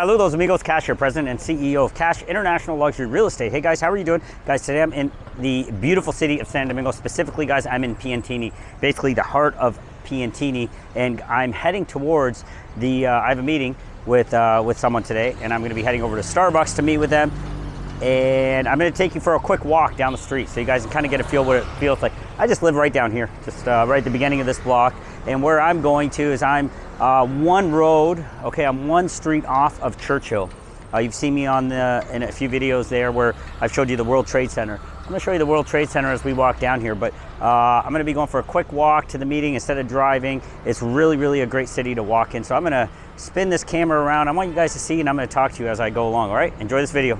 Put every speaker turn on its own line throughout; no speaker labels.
Saludos amigos, KASH here, President and CEO of KASH International Luxury Real Estate. Hey guys, how are you doing? Guys, today I'm in the beautiful city of Santo Domingo. Specifically, guys, I'm in PIANTINI, basically the heart of PIANTINI, and I'm heading towards the, I have a meeting with someone today, and I'm gonna be heading over to Starbucks to meet with them. And I'm gonna take you for a quick walk down the street so you guys can kind of get a feel what it feels like. I just live right down here, just right at the beginning of this block. And where I'm going to is I'm one road, okay, I'm one street off of Churchill. You've seen me in a few videos there where I've showed you the World Trade Center. I'm gonna show you the World Trade Center as we walk down here, but I'm gonna be going for a quick walk to the meeting instead of driving. It's really, really a great city to walk in. So I'm gonna spin this camera around. I want you guys to see, and I'm gonna talk to you as I go along, all right? Enjoy this video.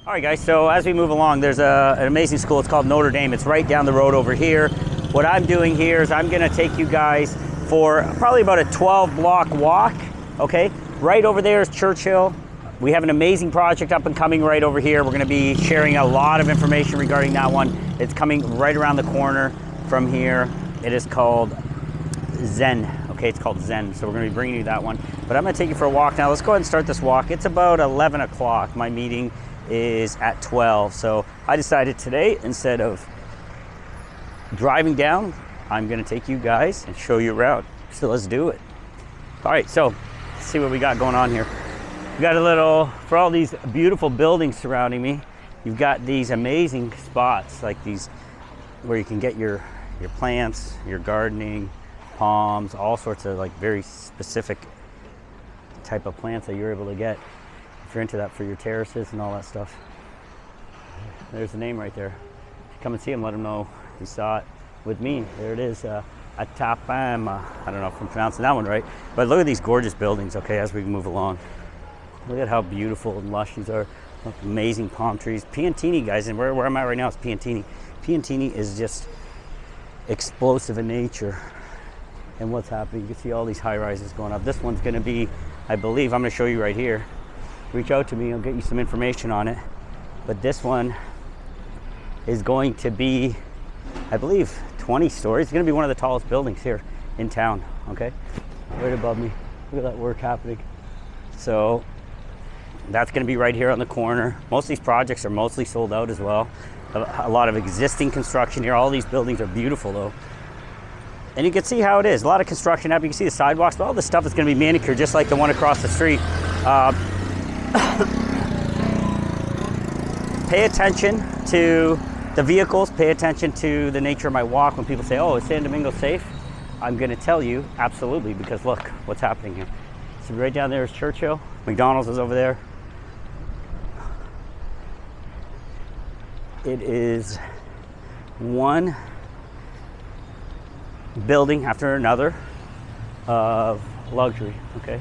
All right, guys, so as we move along, there's an amazing school. It's called Notre Dame. It's right down the road over here. What I'm doing here is I'm gonna take you guys for probably about a 12-block walk, okay? Right over there is Churchill. We have an amazing project up and coming right over here. We're gonna be sharing a lot of information regarding that one. It's coming right around the corner from here. It is called Zen, okay? It's called Zen, so we're gonna be bringing you that one. But I'm gonna take you for a walk now. Let's go ahead and start this walk. It's about 11 o'clock. My meeting is at 12, so I decided today, instead of driving down, I'm gonna take you guys and show you around. So let's do it. All right, so let's see what we got going on here. We got a little, for all these beautiful buildings surrounding me, you've got these amazing spots like these where you can get your plants, your gardening, palms, all sorts of like very specific type of plants that you're able to get if you're into that for your terraces and all that stuff. There's the name right there. Come and see him, let him know you saw it with me. There it is, Atapama. I don't know if I'm pronouncing that one right, but look at these gorgeous buildings, okay, as we move along. Look at how beautiful and lush these are. Look, amazing palm trees. PIANTINI, guys, and where I'm at right now is PIANTINI. PIANTINI is just explosive in nature. And what's happening, you can see all these high rises going up. This one's gonna be, I believe, I'm gonna show you right here. Reach out to me, I'll get you some information on it. But this one is going to be, I believe, 20 stories. It's gonna be one of the tallest buildings here in town, okay? Right above me, look at that work happening. So that's gonna be right here on the corner. Most of these projects are mostly sold out as well. A lot of existing construction here. All these buildings are beautiful though. And you can see how it is. A lot of construction happening. You can see the sidewalks, but all this stuff is gonna be manicured just like the one across the street. Pay attention to the vehicles, pay attention to the nature of my walk. When people say, oh, is Santo Domingo safe? I'm gonna tell you, absolutely, because look what's happening here. So right down there is Churchill. McDonald's is over there. It is one building after another of luxury, okay?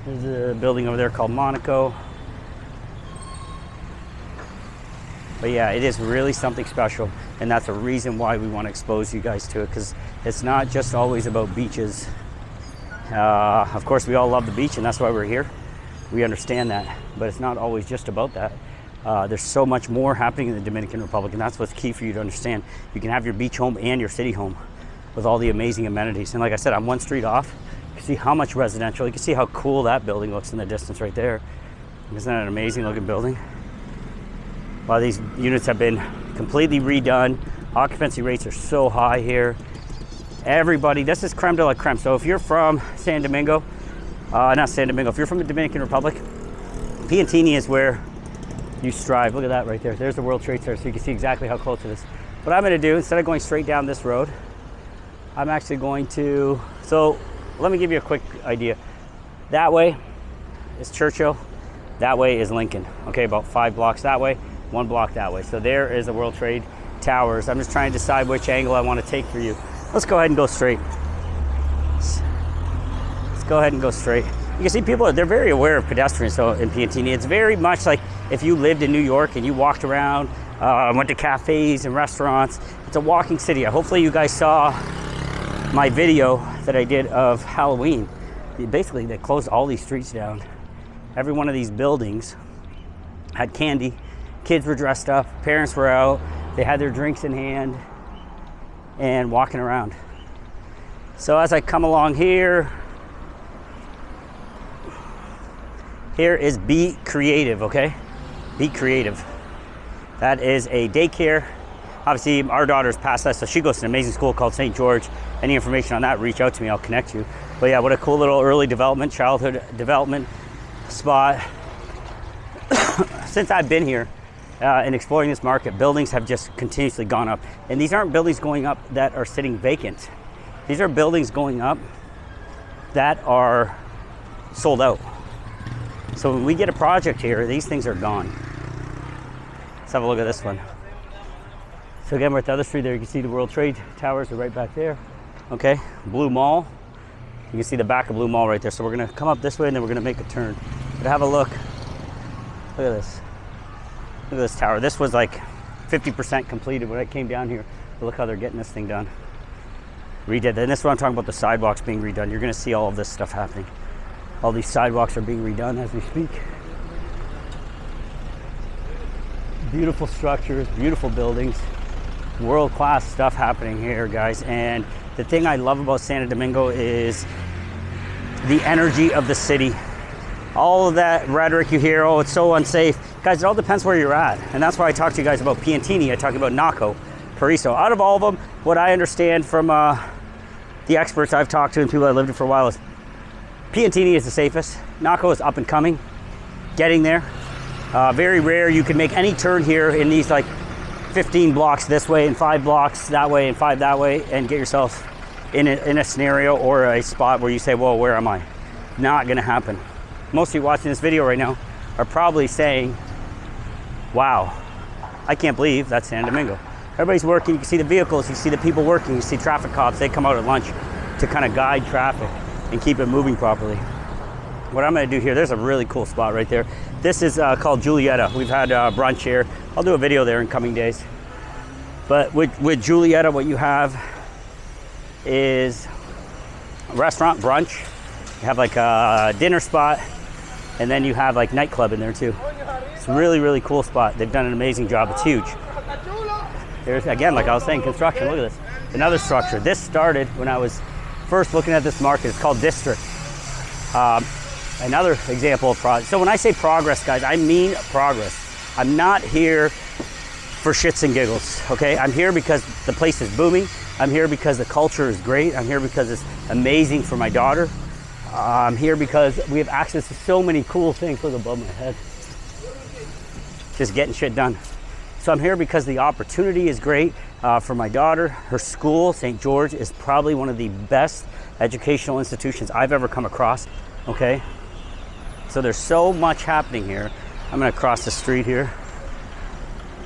There's a building over there called Monaco. But yeah, it is really something special, and that's a reason why we want to expose you guys to it, because it's not just always about beaches. Of course, we all love the beach, and that's why we're here. We understand that, but it's not always just about that. There's so much more happening in the Dominican Republic, and that's what's key for you to understand. You can have your beach home and your city home with all the amazing amenities. And like I said, I'm one street off. You can see how much residential. You can see how cool that building looks in the distance right there. Isn't that an amazing looking building? A lot of these units have been completely redone. Occupancy rates are so high here. Everybody, this is creme de la creme. So if you're from Santo Domingo, not Santo Domingo, if you're from the Dominican Republic, PIANTINI is where you strive. Look at that right there. There's the World Trade Center, so you can see exactly how close it is. What I'm gonna do, instead of going straight down this road, I'm actually going to, so let me give you a quick idea. That way is Churchill, that way is Lincoln. Okay, about 5 blocks that way, 1 block that way. So there is the World Trade Towers. I'm just trying to decide which angle I want to take for you. Let's go ahead and go straight. Let's go ahead and go straight. You can see people, they're very aware of pedestrians so in PIANTINI. It's very much like if you lived in New York and you walked around, went to cafes and restaurants, it's a walking city. Hopefully you guys saw my video that I did of Halloween. Basically, they closed all these streets down. Every one of these buildings had candy. Kids were dressed up, parents were out, they had their drinks in hand and walking around. So as I come along here, here is Be Creative, okay? Be Creative. That is a daycare. Obviously, our daughter's past that, so she goes to an amazing school called St. George. Any information on that, reach out to me, I'll connect you. But yeah, what a cool little early development, childhood development spot. Since I've been here and exploring this market, buildings have just continuously gone up. And these aren't buildings going up that are sitting vacant. These are buildings going up that are sold out. So when we get a project here, these things are gone. Let's have a look at this one. So again, we're at the other street there. You can see the World Trade Towers are right back there. Okay, Blue Mall. You can see the back of Blue Mall right there. So we're gonna come up this way and then we're gonna make a turn. But have a look. Look at this. Look at this tower. This was like 50% completed when I came down here. But look how they're getting this thing done. Redid. And this is what I'm talking about, the sidewalks being redone. You're gonna see all of this stuff happening. All these sidewalks are being redone as we speak. Beautiful structures, beautiful buildings, world-class stuff happening here, guys. And the thing I love about Santo Domingo is the energy of the city. All of that rhetoric you hear, oh, it's so unsafe. Guys, it all depends where you're at. And that's why I talk to you guys about PIANTINI. I talk about NACO, Paraiso. Out of all of them, what I understand from the experts I've talked to and people that lived it for a while is PIANTINI is the safest. NACO is up and coming, getting there. Very rare you can make any turn here in these like 15 blocks this way and 5 blocks that way and 5 that way and get yourself in a scenario or a spot where you say, whoa, where am I? Not gonna happen. Most of you watching this video right now are probably saying, wow, I can't believe that's Santo Domingo. Everybody's working, you can see the vehicles, you see the people working, you see traffic cops, they come out at lunch to kind of guide traffic and keep it moving properly. What I'm gonna do here, there's a really cool spot right there. This is called Julieta. We've had brunch here. I'll do a video there in coming days. But with Julieta, what you have is a restaurant, brunch. You have like a dinner spot, and then you have like nightclub in there too. It's a really, really cool spot. They've done an amazing job. It's huge. There's, again, like I was saying, construction. Look at this. Another structure. This started when I was first looking at this market. It's called District. Another example of progress. So when I say progress, guys, I mean progress. I'm not here for shits and giggles, okay? I'm here because the place is booming. I'm here because the culture is great. I'm here because it's amazing for my daughter. I'm here because we have access to so many cool things. Look above my head. Just getting shit done. So I'm here because the opportunity is great for my daughter. Her school, St. George, is probably one of the best educational institutions I've ever come across, okay? So there's so much happening here. I'm gonna cross the street here.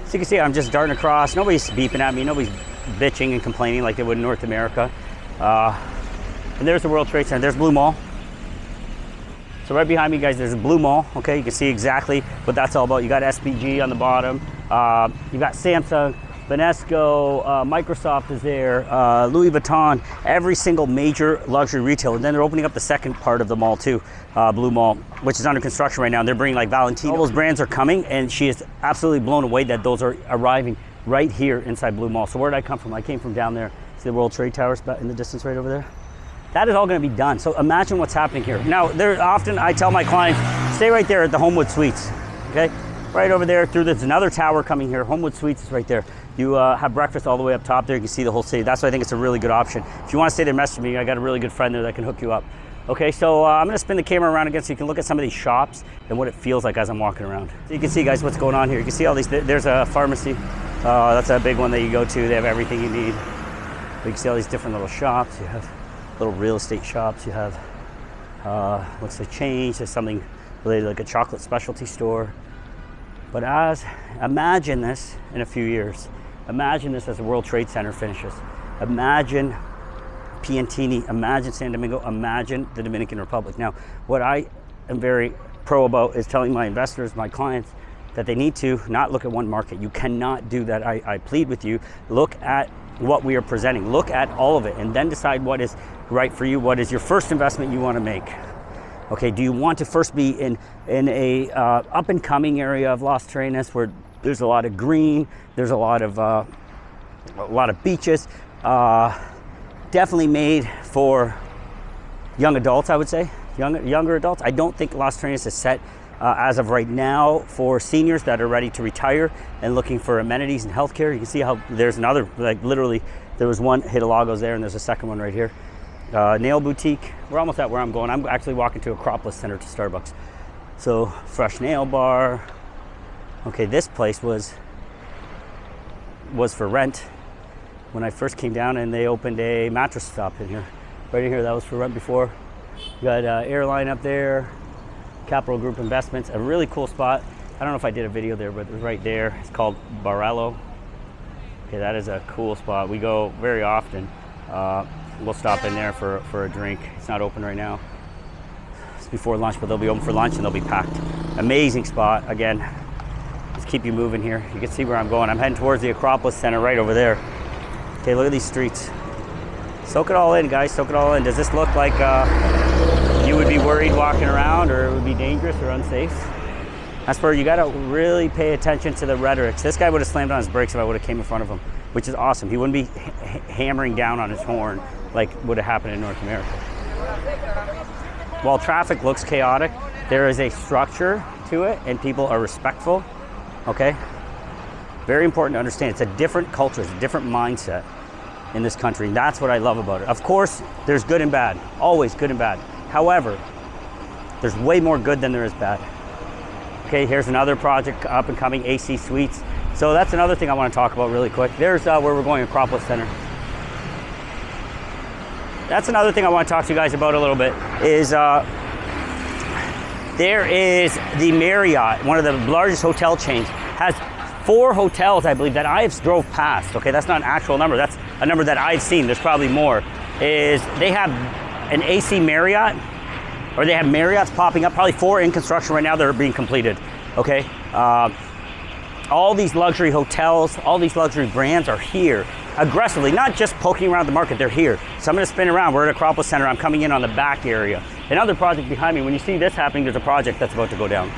So you can see I'm just darting across. Nobody's beeping at me. Nobody's bitching and complaining like they would in North America. And there's the World Trade Center. There's Blue Mall. So right behind me, guys, there's a Blue Mall. Okay, you can see exactly what that's all about. You got SPG on the bottom. You got Samsung, Banesco, Microsoft is there, Louis Vuitton, every single major luxury retailer. And then they're opening up the second part of the mall too, Blue Mall, which is under construction right now. And they're bringing like Valentino. All those brands are coming, and she is absolutely blown away that those are arriving right here inside Blue Mall. So where did I come from? I came from down there. See the World Trade Towers in the distance right over there? That is all gonna be done. So imagine what's happening here. Now, there often I tell my clients, stay right there at the Homewood Suites, okay? Right over there, there's another tower coming here. Homewood Suites is right there. You have breakfast all the way up top there. You can see the whole city. That's why I think it's a really good option. If you want to stay there, message me. I got a really good friend there that can hook you up. Okay, so I'm gonna spin the camera around again so you can look at some of these shops and what it feels like as I'm walking around. So you can see, guys, what's going on here. You can see all these, there's a pharmacy. That's a big one that you go to. They have everything you need. But you can see all these different little shops. You have little real estate shops. You have, looks like change. There's something related like a chocolate specialty store. But imagine this in a few years. Imagine this as the World Trade Center finishes. Imagine PIANTINI, imagine Santo Domingo, imagine the Dominican Republic. Now, what I am very pro about is telling my investors, my clients, that they need to not look at one market. You cannot do that. I plead with you, look at what we are presenting, look at all of it, and then decide what is right for you. What is your first investment you want to make? Okay, do you want to first be in a up and coming area of Las Terrenas where there's a lot of green, there's a lot of beaches, definitely made for young adults, I would say, younger adults. I don't think Las Terrenas is set as of right now for seniors that are ready to retire and looking for amenities and healthcare. You can see how there's another, like literally, there was one Hidalgo's there and there's a second one right here. Nail boutique. We're almost at where I'm going. I'm actually walking to Copler Center to Starbucks. So fresh nail bar. Okay, this place was for rent when I first came down, and they opened a mattress shop in here. Right in here, that was for rent before. You got airline up there. Capital Group Investments, a really cool spot. I don't know if I did a video there, but it was right there. It's called Barello. Okay, that is a cool spot. We go very often. We'll stop in there for a drink. It's not open right now. It's before lunch, but they'll be open for lunch and they'll be packed. Amazing spot. Again, just keep you moving here. You can see where I'm going. I'm heading towards the Acropolis Center right over there. Okay, look at these streets. Soak it all in, guys. Soak it all in. Does this look like you would be worried walking around, or it would be dangerous or unsafe? That's where you got to really pay attention to the rhetoric. This guy would have slammed on his brakes if I would have came in front of him, which is awesome. He wouldn't be hammering down on his horn like would have happened in North America. While traffic looks chaotic, there is a structure to it and people are respectful, okay? Very important to understand. It's a different culture, it's a different mindset in this country. And that's what I love about it. Of course, there's good and bad, always good and bad. However, there's way more good than there is bad. Okay, here's another project up and coming, AC Suites. So that's another thing I want to talk about really quick. There's where we're going, Acropolis Center. That's another thing I want to talk to you guys about a little bit is there is the Marriott, one of the largest hotel chains, has 4 hotels, I believe, that I've drove past. Okay, that's not an actual number. That's a number that I've seen. There's probably more. Is they have an AC Marriott, or they have Marriotts popping up, probably 4 in construction right now that are being completed, okay? All these luxury hotels, all these luxury brands are here aggressively, not just poking around the market, they're here. So I'm gonna spin around, we're at Acropolis Center, I'm coming in on the back area. Another project behind me, when you see this happening, there's a project that's about to go down.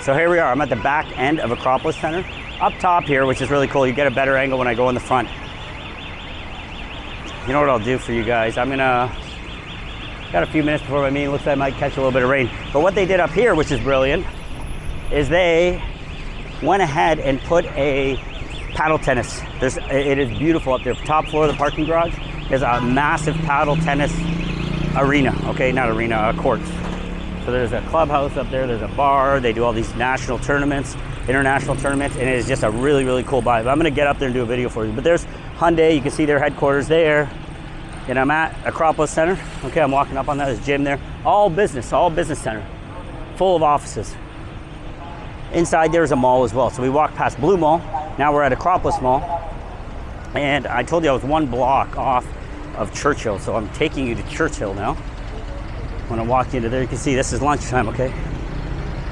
So here we are, I'm at the back end of Acropolis Center. Up top here, which is really cool, you get a better angle when I go in the front. You know what I'll do for you guys? Got a few minutes before my meeting, looks like I might catch a little bit of rain. But what they did up here, which is brilliant, is they went ahead and put a paddle tennis. It is beautiful up there. Top floor of the parking garage is a massive paddle tennis arena. Okay, not arena, courts. So there's a clubhouse up there, there's a bar, they do all these national tournaments, international tournaments, and it is just a really, really cool vibe. I'm gonna get up there and do a video for you. But there's Hyundai, you can see their headquarters there. And I'm at Acropolis Center. Okay, I'm walking up on that, there's a gym there. All business center, full of offices. Inside there's a mall as well. So we walked past Blue Mall, now we're at Acropolis Mall. And I told you I was 1 block off of Churchill, so I'm taking you to Churchill now. When I walk into there, you can see this is lunchtime, okay?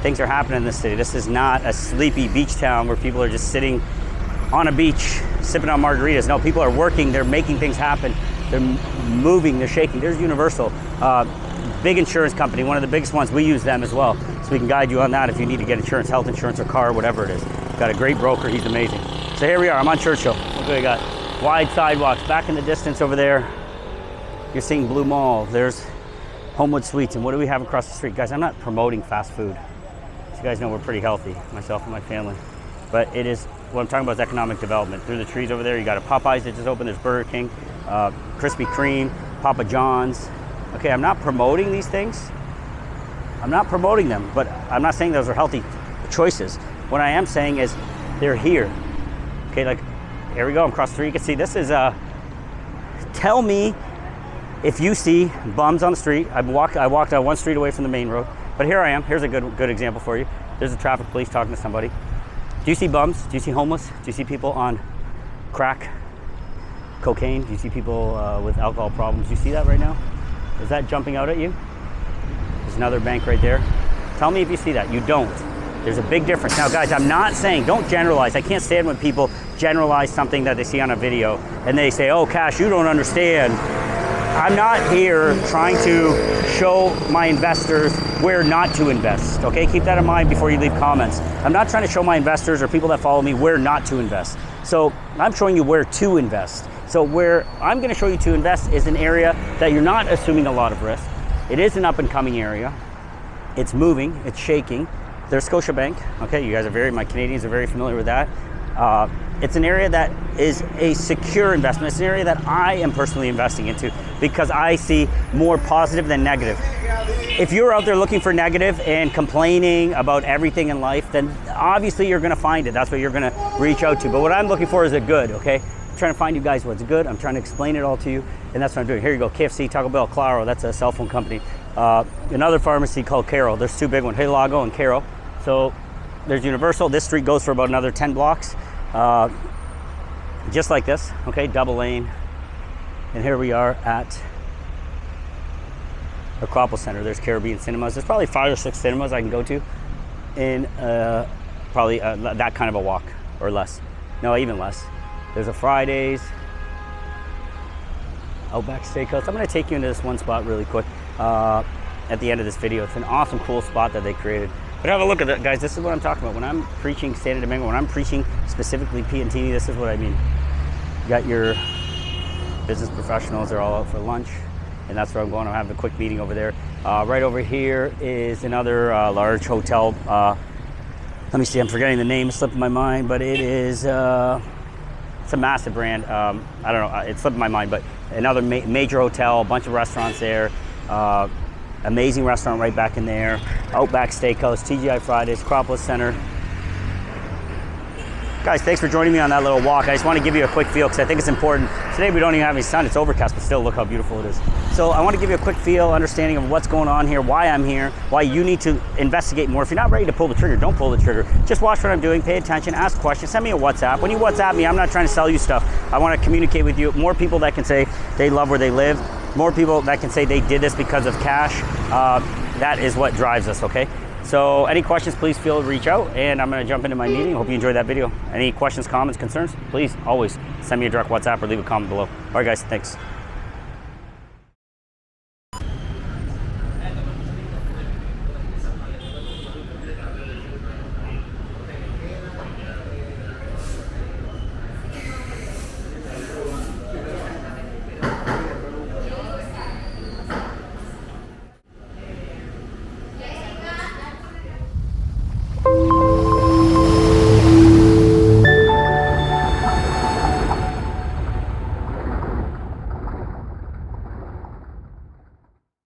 Things are happening in this city. This is not a sleepy beach town where people are just sitting on a beach, sipping on margaritas. No, people are working, they're making things happen. They're moving, they're shaking. There's Universal, big insurance company, one of the biggest ones. We use them as well. So we can guide you on that if you need to get insurance, health insurance or car, whatever it is. Got a great broker, he's amazing. So here we are, I'm on Churchill. Look what we got. Wide sidewalks, back in the distance over there. You're seeing Blue Mall. There's Homewood Suites. And what do we have across the street? Guys, I'm not promoting fast food. So you guys know we're pretty healthy, myself and my family. But it is, what I'm talking about is economic development. Through the trees over there, you got a Popeyes that just opened, there's Burger King, Krispy Kreme, Papa John's. Okay, I'm not promoting these things. I'm not promoting them, but I'm not saying those are healthy choices. What I am saying is they're here. Okay, like, here we go, I'm across the street. You can see this is, tell me if you see bums on the street. I walked out 1 street away from the main road, but here I am. Here's a good example for you. There's a traffic police talking to somebody. Do you see bums? Do you see homeless? Do you see people on crack, cocaine? Do you see people with alcohol problems? Do you see that right now? Is that jumping out at you? There's another bank right there. Tell me if you see that. You don't. There's a big difference. Now guys, I'm not saying, don't generalize. I can't stand when people generalize something that they see on a video and they say, oh, Cash, you don't understand. I'm not here trying to show my investors where not to invest, okay? Keep that in mind before you leave comments. I'm not trying to show my investors or people that follow me where not to invest. So I'm showing you where to invest. So where I'm gonna show you to invest is an area that you're not assuming a lot of risk. It is an up and coming area. It's moving, it's shaking. There's Scotiabank, okay? You guys are my Canadians are very familiar with that. It's an area that is a secure investment. It's an area that I am personally investing into because I see more positive than negative. If you're out there looking for negative and complaining about everything in life, then obviously you're gonna find it. That's what you're gonna reach out to. But what I'm looking for is a good, okay? I'm trying to find you guys what's good. I'm trying to explain it all to you, and that's what I'm doing. Here you go, KFC, Taco Bell, Claro, that's a cell phone company. Another pharmacy called Caro. There's two big ones, Hilago and Caro. So there's Universal. This street goes for about another 10 blocks. Just like this, okay, double lane. And here we are at the Copler Center. There's Caribbean Cinemas. There's probably 5 or 6 cinemas I can go to in probably that kind of a walk or less. No, even less. There's a Fridays, Outback Steakhouse. I'm gonna take you into this one spot really quick at the end of this video. It's an awesome, cool spot that they created. But have a look at that, guys. This is what I'm talking about. When I'm preaching Santo Domingo, when I'm preaching specifically PIANTINI, this is what I mean. You got your business professionals, they're all out for lunch, and that's where I'm going. I'm having a quick meeting over there. Right over here is another large hotel. Let me see, I'm forgetting the name, it slipped my mind, but it is, it's a massive brand. I don't know, it slipped my mind, but another major hotel, a bunch of restaurants there. Amazing restaurant right back in there. Outback Steakhouse, TGI Fridays, Copler Center. Guys, thanks for joining me on that little walk. I just want to give you a quick feel because I think it's important. Today we don't even have any sun, it's overcast, but still look how beautiful it is. So I want to give you a quick feel, understanding of what's going on here, why I'm here, why you need to investigate more. If you're not ready to pull the trigger, don't pull the trigger. Just watch what I'm doing, pay attention, ask questions, send me a WhatsApp. When you WhatsApp me, I'm not trying to sell you stuff. I want to communicate with you. More people that can say they love where they live, more people that can say they did this because of cash. That is what drives us, okay? So any questions, please feel to reach out, and I'm gonna jump into my meeting. Hope you enjoyed that video. Any questions, comments, concerns, please always send me a direct WhatsApp or leave a comment below. All right, guys, thanks.